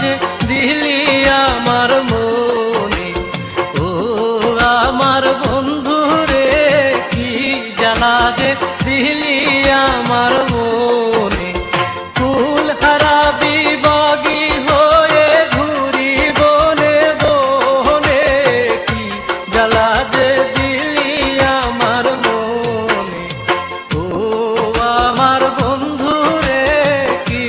যে দিলি আমার মনে। ও আমার বন্ধু রে কি জ্বালা যে দিলি আমার মনে। ফুল হারাবি বগি হয়ে ঘুরি বনে বনে, কি জ্বালা যে দিলি আমার মনে। ও আমার বন্ধু রে কি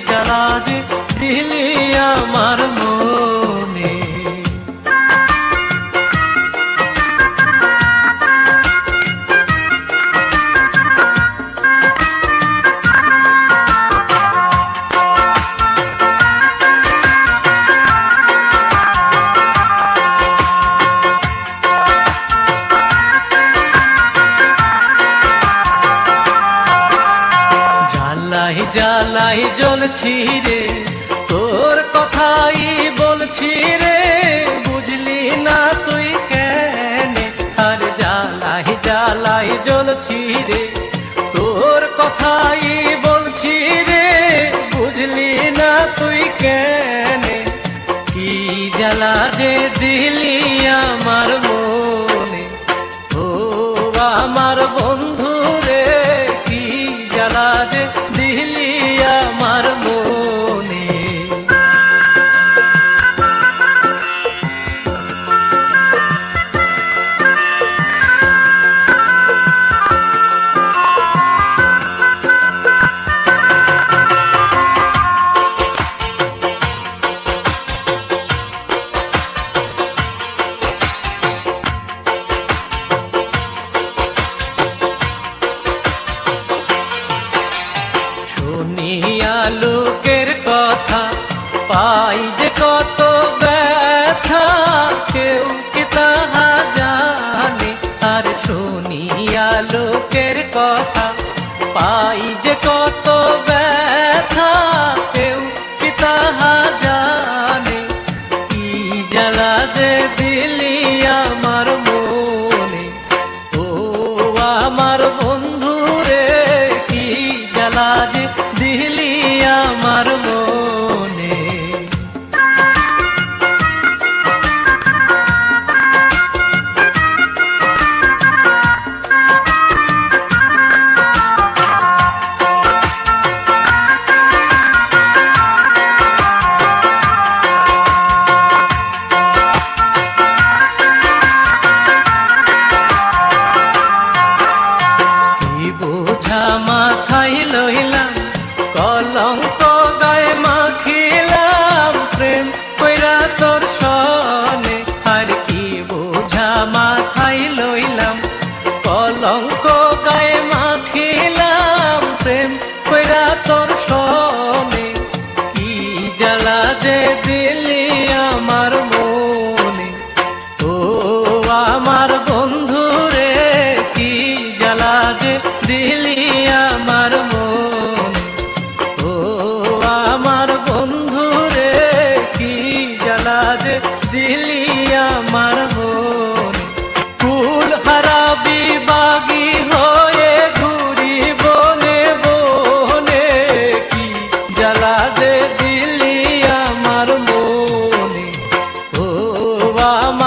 জ্বালা যে দিলি আমার মনে। জ্বালাই জ্বালাই জ্বলছি রে, তোর কথাই বলছি রে, বুঝলি না তুই কেনে। আর জ্বালাই জ্বালাই জ্বলছি রে, তোর কথাই বলছি রে, বুঝলি না তুই কেনে। কি জ্বালা যে দিলি আমার মনে। ও আমার বন্ধু রে কি জ্বালা যে দিলি আমার মনে। শুনিয়া লোকের কথা পাই যে কত ব্যথা, কেউ কি তাহা জানে। আর শুনিয়া লোকের কথা পাই যে কত ব্যথা, কেউ কি তাহা জানে। কি জ্বালা যে দিলি আমার মনে। ও আমার বন্ধু রে কি জ্বালা যে দিলি আমার মনে। কি বোঝা মাথায় লইলাম, কলঙ্ক গায়ে মাখিলাম, প্রেম কইরা তোর সনে। আর কি বোঝা মাথায় লইলাম, কলঙ্ক গায়ে মাখিলাম, প্রেম কইরা তোর সনে। কি জ্বালা যে দিলি আমার মনে। ও আমার বন্ধু রে কি জ্বালা যে দিলি আমার মনে। ও আমার বন্ধু রে কি জ্বালা যে দিলি আমার মনে। ফুল হারাবি বাগি হয়ে ঘুরি বনে বনে, কি জ্বালা যে দিলি আমার মনে। ও আমার